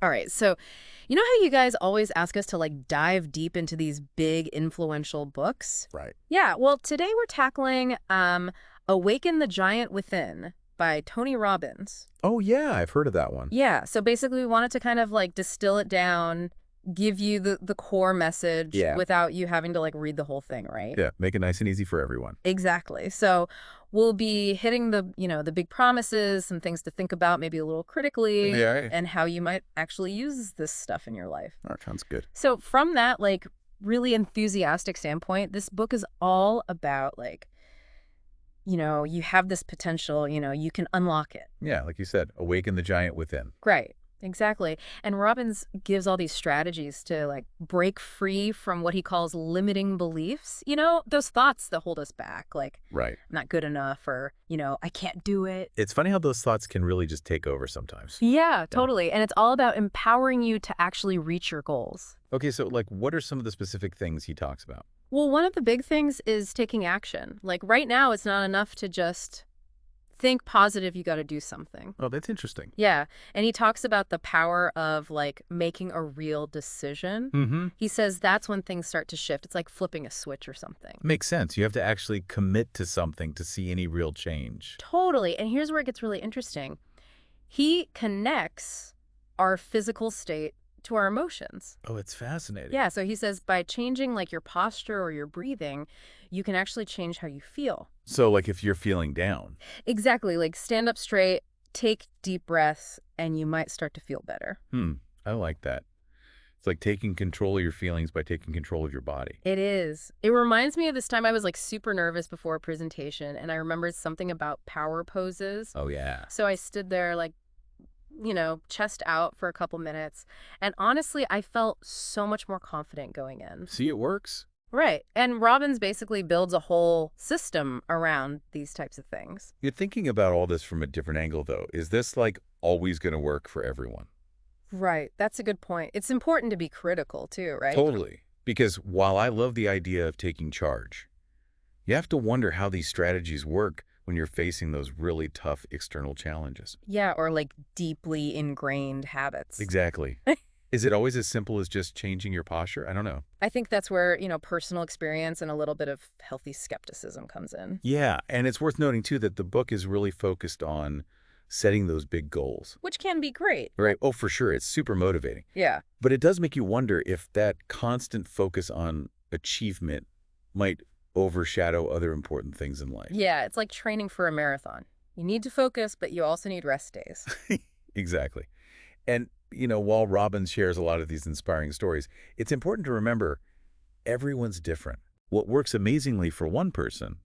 All right. So, you know how you guys always ask us to like dive deep into these big influential books? Right. Yeah. Well, today we're tackling Awaken the Giant Within by Tony Robbins. Oh, yeah, I've heard of that one. Yeah. So basically, we wanted to kind of like distill it down, give you the core message Yeah. without you having to like read the whole thing, right? Yeah, make it nice and easy for everyone. Exactly. So we'll be hitting the big promises, some things to think about, maybe a little critically, Yeah. and how you might actually use this stuff in your life. That sounds good. So from that, like, really enthusiastic standpoint, this book is all about, like, you have this potential, you can unlock it. Yeah, like you said, awaken the giant within. Right. Exactly. And Robbins gives all these strategies to like break free from what he calls limiting beliefs. Those thoughts that hold us back, like Right. I'm not good enough or, I can't do it. It's funny how those thoughts can really just take over sometimes. Yeah, totally. And it's all about empowering you to actually reach your goals. Okay, so like what are some of the specific things he talks about? Well, one of the big things is taking action. Like right now, it's not enough to just think positive, you got to do something. Oh, that's interesting. Yeah. And he talks about the power of like making a real decision. Mm-hmm. He says that's when things start to shift. It's like flipping a switch or something. Makes sense. You have to actually commit to something to see any real change. Totally. And here's where it gets really interesting. He connects our physical state to our emotions. Oh, it's fascinating. Yeah. So he says by changing like your posture or your breathing, you can actually change how you feel. So like if you're feeling down. Exactly. Like stand up straight, take deep breaths, and you might start to feel better. I like that. It's like taking control of your feelings by taking control of your body. It is. It reminds me of this time I was like super nervous before a presentation, and I remembered something about power poses. Oh, yeah. So I stood there like, chest out for a couple minutes. And honestly, I felt so much more confident going in. See, it works. Right. And Robbins basically builds a whole system around these types of things. You're thinking about all this from a different angle, though. Is this like always going to work for everyone? Right. That's a good point. It's important to be critical too, right? Totally. Because while I love the idea of taking charge, you have to wonder how these strategies work when you're facing those really tough external challenges. Yeah, or like deeply ingrained habits. Exactly. Is it always as simple as just changing your posture? I don't know. I think that's where, personal experience and a little bit of healthy skepticism comes in. Yeah, and it's worth noting, too, that the book is really focused on setting those big goals. Which can be great. Right? Oh, for sure. It's super motivating. Yeah. But it does make you wonder if that constant focus on achievement might overshadow other important things in life. Yeah, it's like training for a marathon. You need to focus, but you also need rest days. Exactly. And, while Robbins shares a lot of these inspiring stories, it's important to remember everyone's different. What works amazingly for one person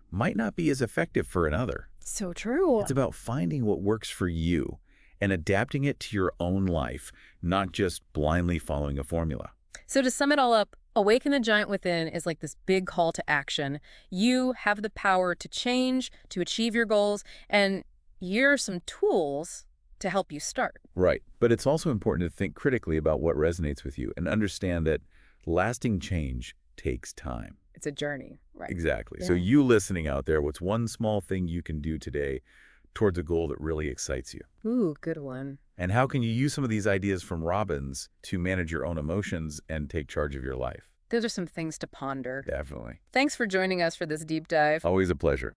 might not be as effective for another. So true. It's about finding what works for you and adapting it to your own life, not just blindly following a formula. So to sum it all up, Awaken the Giant Within is like this big call to action. You have the power to change, to achieve your goals, and here are some tools to help you start. Right. But it's also important to think critically about what resonates with you and understand that lasting change takes time. It's a journey, right? Exactly. Yeah. So you listening out there, what's one small thing you can do today towards a goal that really excites you? Ooh, good one. And how can you use some of these ideas from Robbins to manage your own emotions and take charge of your life? Those are some things to ponder. Definitely. Thanks for joining us for this deep dive. Always a pleasure.